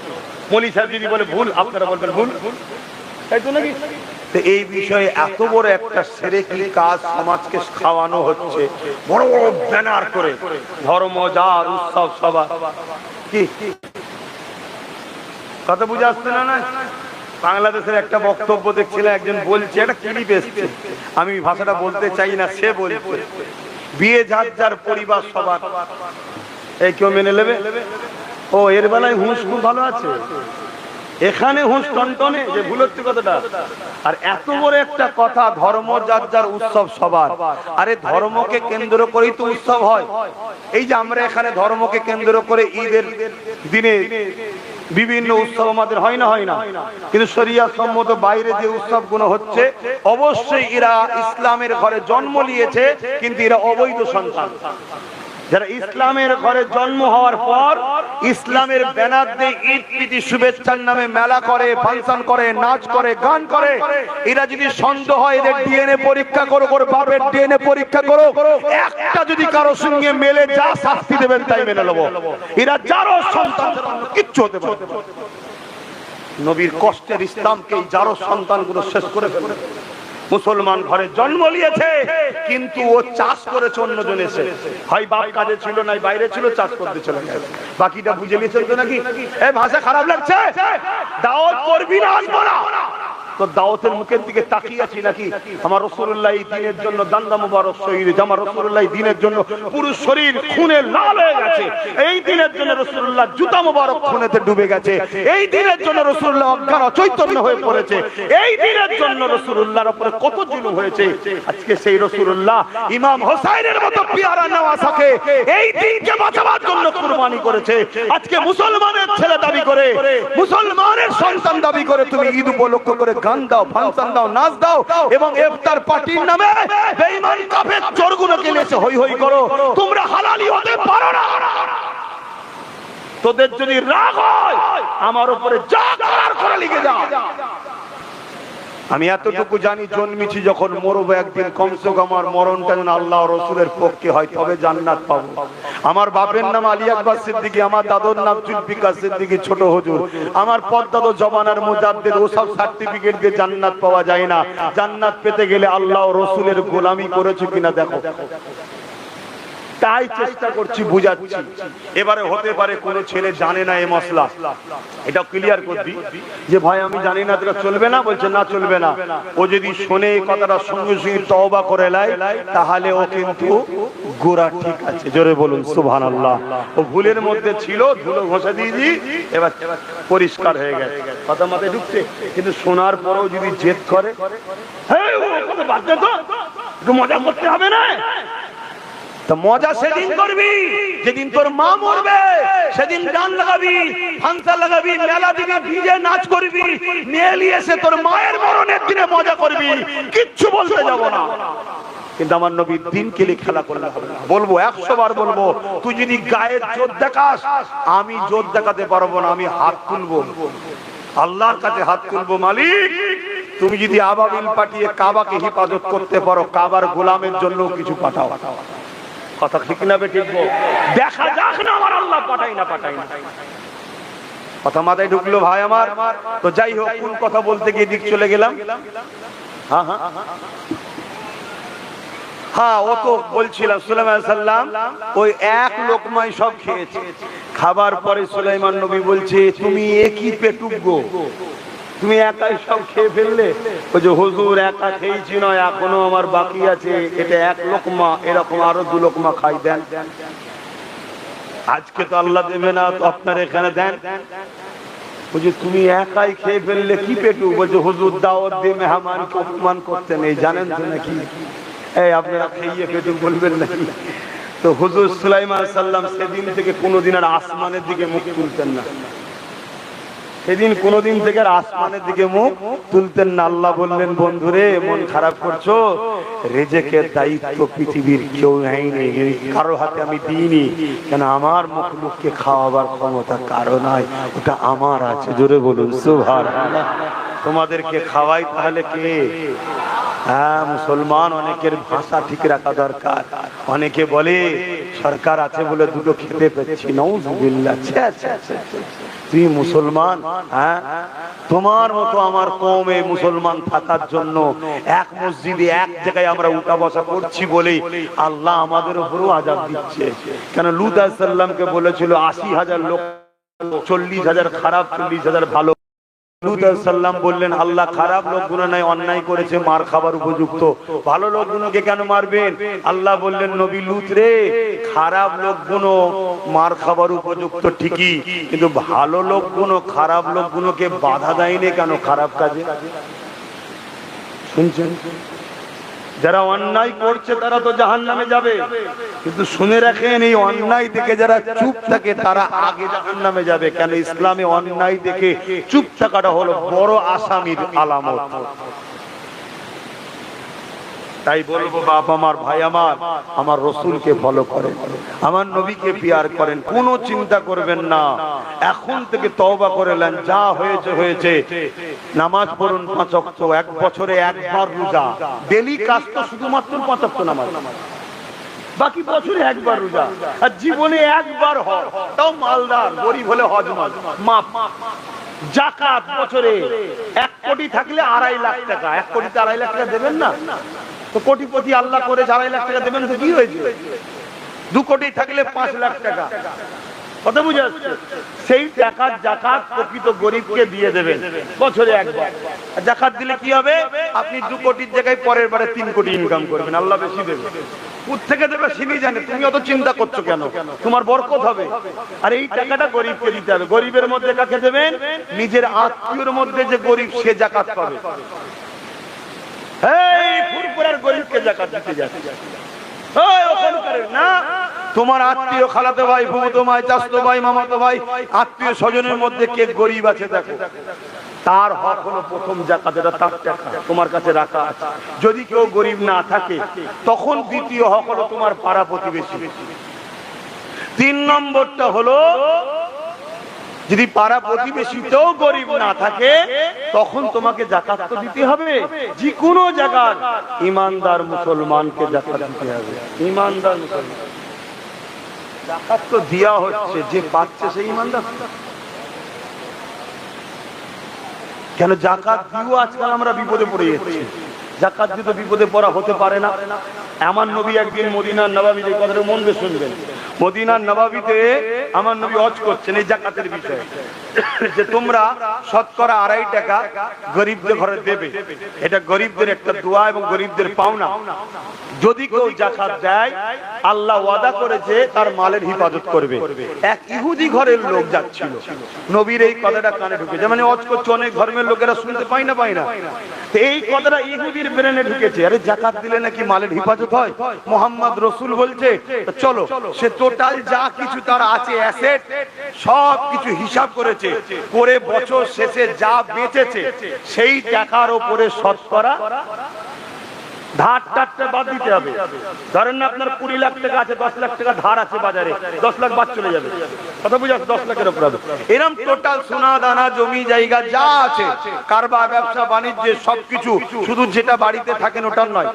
মৌলী সাহেব যদি বলে ভুল আপনারা বলবেন ভুল, তাই তো নাকি? তো এই বিষয়ে এত বড় একটা সেরেকি কাজ সমাজকে খাওয়ানো হচ্ছে, বড় বড় ব্যানার করে ধর্ম যার উৎসব সবার, কি কথা বুঝে আসছে না? বাংলাদেশের একটা বক্তব্য দেখছিলাম, একজন বলছে, একটা ক্লিপ এসছে, আমি ভাষাটা বলতে চাই না, সে বলছে বিয়ে যার যার পরিবার সবার, এই কেউ মেনে নেবে? ও এর বেলায় হুঁশ খুব ভালো আছে, এখানে হুঁশ টনটনে, যে ভুল হচ্ছে কথাটা। আর এত বড় একটা কথা, ধর্ম যার যার উৎসব সবার। আরে ধর্মকে কেন্দ্র করেই তো উৎসব হয়। এই যে আমরা এখানে ধর্মকে কেন্দ্র করে ঈদের দিনে বিভিন্ন উৎসব আমাদের হয় না, হয় না? কিন্তু শরিয়াত সম্মত বাইরে যে উৎসবগুলো হচ্ছে, অবশ্যই এরা ইসলামের ঘরে জন্ম নিয়েছে, কিন্তু এরা অবৈধ সন্তান। যারা ইসলামের ঘরে জন্ম হওয়ার পর ইসলামের ব্যানার দিয়ে ঈদ প্রীতি শুভেচ্ছার নামে মেলা করে, ফাংশন করে, নাচ করে, গান করে, এরা যদি সন্দেহ হয় এদের ডিএনএ পরীক্ষা করো, বাপের ডিএনএ পরীক্ষা করো, একটা যদি কারো সঙ্গে মেলে যা শাস্তি দেবেন তাই মেনে নেবো। এরা যারও সন্তান, কিচ্ছু হতে পারে। নবীর কষ্টের ইসলামকে যারও সন্তানগুলো শেষ করে ফেলে। মুসলমান ঘরে জন্ম নিয়েছে কিন্তু ও চাষ করেছে অন্যজন এসে, হয় বাপ কাজে ছিল নাই বাইরে ছিল, চাষ করতে চলে গেছে। বাকিটা বুঝে নিয়েছেন তো নাকি? এই ভাষা খারাপ লাগছে, দাওয়াত করবি না আসবো না, তো দাওয়াতের মুখের দিকে তাকিয়ে আছি নাকি? আমার রাসূলুল্লাহ এই দ্বীনের জন্য দান্দা মুবারক শহীদ, আমার রাসূলুল্লাহ এই দ্বীনের জন্য পুরো শরীর খুনে লাল হয়ে গেছে, এই দ্বীনের জন্য রাসূলুল্লাহ জুতা মুবারক খুনেতে ডুবে গেছে, এই দ্বীনের জন্য রাসূলুল্লাহ অজ্ঞান অচৈতন্য হয়ে পড়েছে, এই দ্বীনের জন্য রাসূলুল্লাহর উপরে কত জুলুম হয়েছে। আজকে সেই রাসূলুল্লাহ ইমাম হোসেনের মতো পিয়ারা নওয়াজকে এই দ্বীনকে বাঁচাবার জন্য কুরবানি করেছে। আজকে মুসলমানের ছেলে দাবি করে, মুসলমানের সন্তান দাবি করে তুমি ঈদ উপলক্ষ করে গান দাও, ফাংশন দাও, নাচ দাও এবং ইফতার পার্টির নামে বেঈমান কাফের চোরগুলোকে নিয়ে হই হই করো। তোমরা হালালি হতে পারো না। তোদের যদি রাগ হয় আমার উপরে যা করার করে লিখে যাও। আমি এতটুকু জানি, জন্মেছি যখন মরবো একদিন, কমসে কম আমার মরণটা যেন আল্লাহ রসুলের পক্ষে হয়, তবে জান্নাত পাবো। আমার বাপের নাম আলী আকবর সিদ্দিকী, আমার দাদুর নাম জুলফিকার সিদ্দিকী ছোট হুজুর, আমার পদ্মাদো জমানার মুজাদ্দিদ, ওসব সার্টিফিকেট দিয়ে জান্নাত পাওয়া যায় না। জান্নাত পেতে গেলে আল্লাহ রসুলের গোলামি করেছে কিনা দেখো, তাই চেষ্টা করছি বুঝাচ্ছি। এবারে হতে পারে কোন ছেলে জানে না এই মশলা, এটা ক্লিয়ার করবি যে ভাই আমি জানি না, এটা চলবে না, বলছে না চলবে না। ও যদি শোনে এই কথাটা সঙ্গে সঙ্গে তওবা করে নেয় তাহলে ও কিন্তু গোরা ঠিক আছে। জোরে বলুন সুবহানাল্লাহ। ও ভুলের মধ্যে ছিল, ধুলো ঘষে দিয়েছি, এবার পরিষ্কার হয়ে গেছে, কথা মাথায় ঢুকছে। কিন্তু শোনার পরেও যদি জেদ করে, হ্যাঁ কথা বাদ দে তো, একটু মজা করতে হবে না, তো মজা সেদিন করবি যেদিন তোর মা মরবে, সেদিন গান লাগাবি, ফাংশন লাগাবি, মেলা দিবি, ডিজে নাচ করবি, নিয়ে এসে তোর মায়ের মরণের দিনে মজা করবি, কিচ্ছু বলতে যাব না। কিন্তু আমার নবীর দিনকে নিয়ে খেলা করলে হবে না। বলবো 100 বার বলবো, তুই যদি গায়ের জোর দেখাস, আমি জোর দেখাতে পারবো না, আমি হাত তুলবো, আল্লাহর কাছে হাত তুলবো, মালিক তুমি যদি আবাবিল পাঠিয়ে কাবাকে হেফাজত করতে পারো, কাবার গোলামের জন্য কিছু পাঠাও। কথা ঠিক না বে ঠিক? দেখা যাক না আমার আল্লাহ পাঠাই না পাঠাই না। কথা মাথায় ঢুকলো ভাই আমার? তো যাই হোক, কোন কথা বলতে গিয়ে দিক চলে গেলাম। হ্যাঁ হ্যাঁ হ্যাঁ, ও তো বলছিলাম সুলাইমান আলাইহিস সালাম ওই এক লোকমাই সব খেয়েছে। খাবার পরে সুলাইমান নবী বলছে, তুমি একই পেটুক গো, তুমি একাই সব খেয়ে ফেললে? ওই যে হুজুর একা খেয়েছি নয়, এখনো আমার বাকি আছে, এটা এক লোকমা, এরকম আরো 2 লোকমা খাই দেন। আজকে তো আল্লাহ দেবে না, তো আপনার এখানে দেন। বলছে তুমি একাই খেয়ে ফেললে, কি পেটু? বলছে হুজুর দাওয়াত দিয়ে মেহমানকে অপমান করতে নেই, জানেন তো নাকি? এই আপনারা খেয়ে পেটু বলবেন নাকি? তো হুজুর সুলাইমান আলাইহিস সালাম সেদিন থেকে কোনোদিন আর আসমানের দিকে মুখ তুলতেন না, সেদিন কোনদিন থেকে আসমানের দিকে মুখ তুলতেন না। আল্লাহ বললেন, বন্ধুরে মন খারাপ করছো, রিজিকের দায়িত্ব পৃথিবীর কেউ নেয়নি, কারো হাতে আমি দিইনি, কেন আমার মখলুককে খাওয়াবার ক্ষমতা কারো নাই, ওটা আমার আছে। জোরে বলুন সুবহানাল্লাহ। তোমাদেরকে খাওয়াই তাহলে কে? হ্যাঁ মুসলমান, অনেকের ভাষা ঠিক রাখা দরকার। অনেকে বলে সরকার আছে বলে 2টো খেতে পাচ্ছি, নাউযুবিল্লাহ। তুই মুসলমান, হ্যাঁ তোমার মতো আমার কওমে মুসলমান থাকার জন্য এক মসজিদে এক জায়গায় আমরা উঠা বসা করছি বলে আল্লাহ আমাদের উপরও আযাব দিচ্ছে। কেন লূত আলাইহিস সালামকে বলেছিল 80,000 লোক, 40,000 খারাপ, 40,000 ভালো। লূত আলাইহিস সালাম বললেন, আল্লাহ খারাপ লোকগুলো নাই অন্যায় করেছে, মার খাবার উপযুক্ত, ভালো লোকগুলোকে কেন মারবেন? আল্লাহ বললেন, নবী লূত রে, খারাপ লোকগুলো মার খাবার উপযুক্ত ঠিকই, কিন্তু ভালো লোকগুলো খারাপ লোকগুলোকে বাধা দেয়নি কেন খারাপ কাজে? শুনছেন? যারা অন্যায় করছে তারা তো জাহান্নামে যাবে, কিন্তু শুনে রাখেন এই অন্যায় দেখে যারা চুপ থাকে তারা আগে জাহান্নামে যাবে। কেন? ইসলামে অন্যায় দেখে চুপ থাকাটা হলো বড় আসামির আলামত। তাই বলবো বাপ আমার, ভাই আমার, আমার রসুলকে ফলো করেন, আমার নবীকে পিয়ার করেন, কোনো চিন্তা করবেন না। এখন থেকে তওবা করে নেন, যা হয়েছে হয়েছে। নামাজ পড়ুন 5 ওয়াক্ত, এক বছরে একবার রোজা, ডেলি কাজ তো শুধুমাত্র 5 ওয়াক্ত নামাজ, বাকি বছরে একবার রোজা, আর জীবনে একবার হজ, তাও মালদার, গরিব হলে হজ মাফ। যাকাত বছরে 1 কোটি থাকলে 2.5 লাখ টাকা, 1 কোটিতে 2.5 লাখ টাকা দেবেন না তো কোটিপতি আল্লাহ করে 2.5 লাখ টাকা দেবেন তো কি হয়েছে? 2 কোটি থাকলে 5 লাখ টাকা, কথা বুঝে আসছে? সেই টাকার যাকাত প্রকৃত গরিবকে দিয়ে দেবেন বছরে একবার। আর যাকাত দিলে কি হবে? আপনি 2 কোটির জায়গায় পরের বারে 3 কোটি ইনকাম করবেন, আল্লাহ বেশি দেবে। কোথা থেকে দেবে তিনি জানে, তুমি অত চিন্তা করছো কেন? তোমার বরকত হবে। আর এই টাকাটা গরিবকে দিতে হবে। গরিবের মধ্যে কাকে দেবেন? নিজের আত্মীয়র মধ্যে যে গরিব সে যাকাত পাবে। এই ফুরফুরার গরিবকে যাকাত দিতে যাচ্ছে, ওই ওখানকার না, তোমার আত্মীয়, খালাতো ভাই, ফুফাতো ভাই, চাচাতো ভাই, মামাতো ভাই, আত্মীয় স্বজনের মধ্যে কে গরিব আছে দেখো, তার হক হলো প্রথম যাকাত, এটা তার টাকা তোমার কাছে রাখা আছে। যদি কেউ গরিব না থাকে তখন দ্বিতীয় হক হলো তোমার পাড়া প্রতিবেশী। 3 নম্বরটা হলো যদি পাড়া প্রতিবেশীতেও গরিব না থাকে তখন তোমাকে যাকাত তো দিতে হবে। যে কোনো জায়গার ইমানদার মুসলমানকে যাকাত দিতে হবে। ইমানদার মুসলমান যাকাত তো দেয়া হচ্ছে, যে পাচ্ছে সেই ইমানদার। কেন যাকাত দিও আজকাল আমরা বিপদে পড়ে যাচ্ছি। যাকাত দিতে বিপদে পড়া হতে পারে না। আমার নবী একদিন মদিনার নবাবিতে, কথাটা মন দিয়ে শুনবেন, মদিনার নবাবিতে আমার নবী ওয়াজ করছেন এই যাকাতের বিষয়ে, যে তোমরা শতকরা 2.5 টাকা গরিবদের ঘরে দেবে। এটা গরিবদের একটা দোয়া এবং গরিবদের পাওনা। যদি কেউ যাকাত দেয় আল্লাহ ওয়াদা করেছে তার মালের হিফাজত করবে। এক ইহুদি ঘরের লোক যাচ্ছিল, নবীর এই কথাটা কানে ঢুকেছে, মানে ওয়াজ করছে, অনেক ধর্মের লোকেরা শুনতে পায় না তো এই কথাটা ইহুদির ব্রেনে ঢুকেছে, আরে যাকাত দিলে নাকি মালের হিফাজত হয়, মুহাম্মদ রাসূল বলছে, চলো। সে টোটাল যা কিছু তার আছে অ্যাসেট সব কিছু হিসাব করেছে, করে বছর শেষে যা বেঁচেছে সেই টাকার উপরে শতকরা ধার টারটা বাদ দিতে হবে। ধরেন না আপনার 20 লাখ টাকা আছে, 10 লাখ টাকা ধার আছে বাজারে, 10 লাখ বাদ চলে যাবে, কথা বুঝা? 10 লাখের উপর হবে। এরকম টোটাল সোনা দানা জমি জায়গা যা আছে, কারবার ব্যবসা বাণিজ্যে সবকিছু, শুধু যেটা বাড়িতে থাকেন ওটার নয়,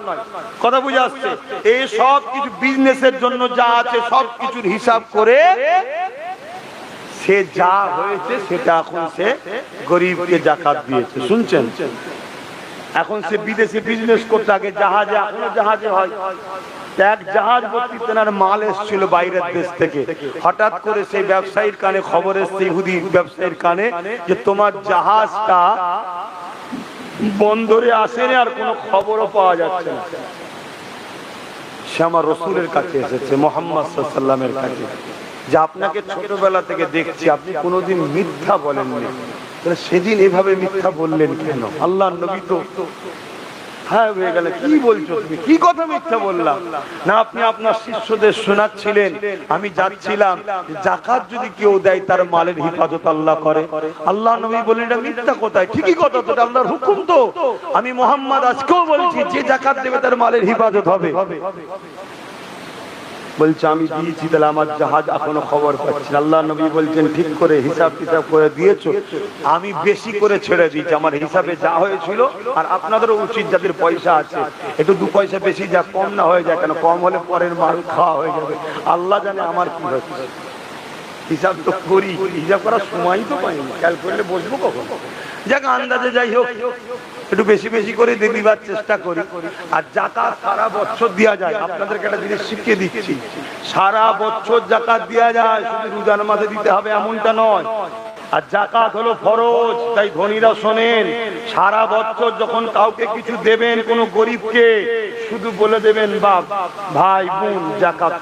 কথা বুঝে আসছে? এই সব কিছু বিজনেসের জন্য যা আছে সব কিছুর হিসাব করে সে যা হয়েছে সেটা এখন সে গরিবকে যাকাত দিয়েছে। শুনছেন? এখন সে বিদেশে বিজনেস করতে, আগে জাহাজে, এখনো জাহাজে হয়। এক জাহাজ ভর্তি তেনার মাল এসেছিল বাইরের দেশ থেকে। হঠাৎ করে সেই ব্যবসায়ীর কানে খবর এসেছে, ইহুদি ব্যবসায়ীর কানে, যে তোমার জাহাজটা বন্দরে আসেনি আর কোনো খবরও পাওয়া যাচ্ছে না। সে আমার রসুলের কাছে এসেছে, মুহাম্মদ সাল্লাল্লাহু আলাইহি ওয়াসাল্লামের কাছে, যে আপনাকে ছোটবেলা থেকে দেখছি আপনি কোনোদিন মিথ্যা বলেননি, সেদিন এভাবে মিথ্যা বললেন কেন? আল্লাহর নবী তো হ্যাঁ হয়ে গেল, কি বলছো তুমি, কি কথা মিথ্যা বললাম? না, আপনি আপনার শিষ্যদের শোনাচ্ছিলেন, আমি যাচ্ছিলাম, যাকাত যদি কেউ দেয় তার মালের হিফাজত আল্লাহ করে। আল্লাহ নবী বললেন এটা মিথ্যা কোথায়? ঠিকই কথা তো, আল্লাহর হুকুম তো। আমি মুহাম্মদ আজকেও বলছি, যে যাকাত দেবে তার মালের হিফাজত হবে। বলছে আমি দিয়েছি, তাহলে আমার জাহাজ এখনো খবর পাচ্ছি। আল্লাহ নবী বলছেন ঠিক করে হিসাব কিতাব করে দিয়েছো, আমি বেশি করে ছেড়ে দিয়েছি, আমার হিসাবে যা হয়েছিল। আর আপনাদেরও উচিত, যাদের পয়সা আছে, একটু 2 পয়সা বেশি যা কম না হয়ে যায়, কেন কম হলে পরের মাল খাওয়া হয়ে যাবে। আল্লাহ জানে আমার কি হচ্ছে। হিসাব তো করি, হিসাব করার সময় তো পাইনি, খেয়াল করলে বসবো কখন? যাক, আন্দাজে যাই হোক একটু বেশি বেশি করে দিবার চেষ্টা করি। আর যাকাত সারা বছর দেওয়া যায়, আপনাদেরকে একটা জিনিস শিখিয়ে দিচ্ছি, সারা বছর যাকাত দেওয়া যায়, শুধু রমজান মাসে দিতে হবে এমনটা নয়। আর যাকাত হলো ফরজ, তাই ধনীরা শোনেন, সারা বছর যখন কাউকে কিছু দেবেন, কোনো গরিবকে, শুধু বলে দেবেন বাপ, ভাই, বোন, যাকাত,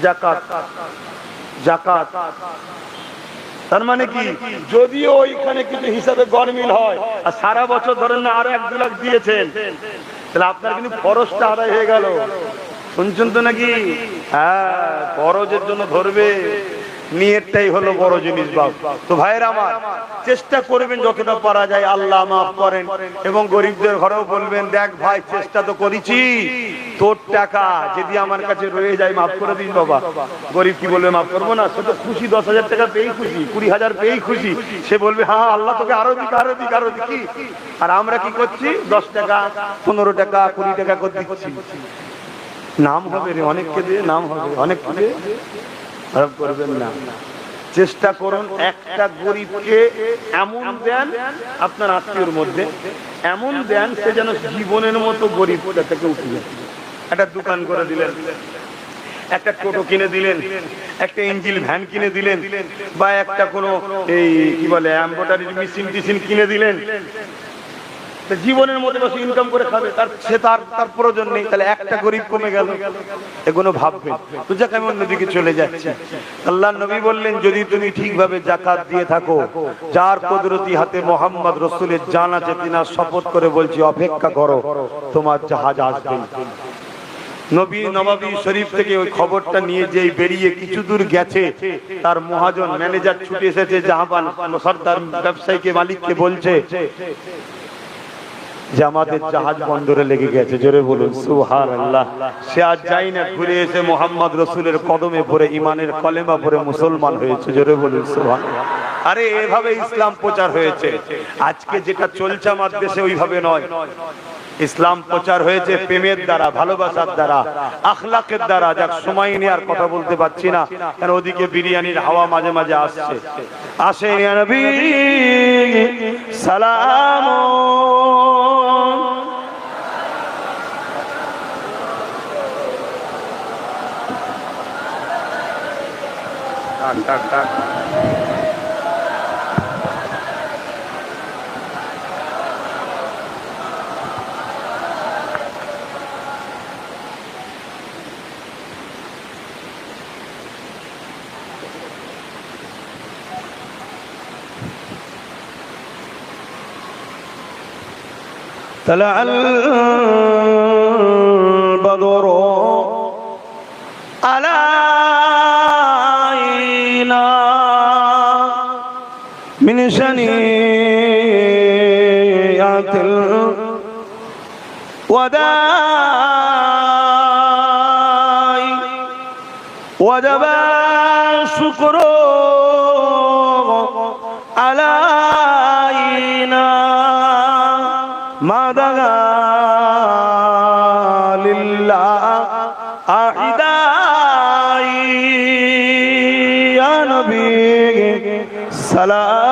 যাকাত, যাকাত। তার মানে কি, যদিও ওইখানে কিছু হিসাবে গরমিল হয়, আর সারা বছর ধরেন না আরো 1-2 লাখ দিয়েছেন, তাহলে আপনার কিন্তু ফরজটা আদায় হয়ে গেল। শুনছেন তো নাকি? হ্যাঁ, ফরজের জন্য ধরবে। নিয়তটাই হলো বড় জিনিস বাপ। তো ভাইয়ের আমার, চেষ্টা করবেন যতটা পারা যায়, আল্লাহ মাফ করেন। এবং গরিবদের ঘরেও বলবেন, দেখ ভাই চেষ্টা তো করেছি, তোর টাকা যদি আমার কাছে রয়ে যায় মাফ করে দিন বাবা। গরিব কি বলবে মাফ করবো না? সে তো খুশি, 10,000 টাকা পেয়েই খুশি, 20,000 পেয়েই খুশি। সে বলবে হ্যাঁ আল্লাহ তোকে আরো দিক, আরো দিক, আরো দিক। আর আমরা কি করছি? 10 টাকা, 15 টাকা, 20 টাকা করে দিচ্ছি। নাম হবে রে, অনেককে দিয়ে নাম হবে, অনেককে দিয়ে খারাপ করবেন না। চেষ্টা করুন একটা গরিবকে এমন দেন, আপনার আত্মীয়র মধ্যে এমন দেন, সে যেন জীবনের মতো গরিব থেকে উঠে যায়। একটা দোকান করে দিলেন, একটা টোটো কিনে দিলেন, একটা ইঞ্জিন ভ্যান কিনে দিলেন, বা একটা কোনো এই কি বলে এমব্রয়ডারি মেশিন টিশিন কিনে দিলেন, জীবনের মধ্যে বসে ইনকাম করে খাবে, তার প্রয়োজন নেই। তাহলে একটা গরিব কমে গেল, এগুলো ভাববে। তো যাক, আমি অন্যদিকে চলে যাচ্ছি। আল্লাহর নবী বললেন, যদি তুমি ঠিকভাবে যাকাত দিয়ে থাকো, যার কুদরতি হাতে মুহাম্মদ রাসূলের জান আছে, তিনার শপথ করে বলছি, অপেক্ষা করো, তোমার জাহাজ আসবে। নবী নববী শরীফ থেকে ওই খবরটা নিয়ে যেই বেরিয়ে কিছু দূর গেছে, তার মহাজন ম্যানেজার ছুটে এসেছে, জাহাবান সর্দার ব্যবসায়ীকে, মালিককে বলছে যে আমাদের জাহাজ বন্দরে লেগে গেছে। জোরে বলুন সুবহানাল্লাহ। সে আজ যাই না, ঘুরে এসে মুহাম্মদ রাসূলের কদমে পড়ে ইমানের কলেমা পড়ে মুসলমান হয়েছে। জোরে বলুন সুবহানাল্লাহ। আরে এভাবে ইসলাম প্রচার হয়েছে। আজকে যেটা চলছে আমার দেশে ওইভাবে নয়। ইসলাম প্রচার হয়েছে প্রেমের দ্বারা, ভালোবাসার দ্বারা, আখলাকের দ্বারা। যাক, সময় নিয়ে আর কথা বলতে পারছি না, কারণ ওদিকে বিরিয়ানির হাওয়া মাঝে মাঝে আসছে। আসেন ইয়া নবী সালাম। طلع البدر علينا من شنيعة الوداع وجب الشكر علينا ما دعا لله أعدائي يا نبي سلام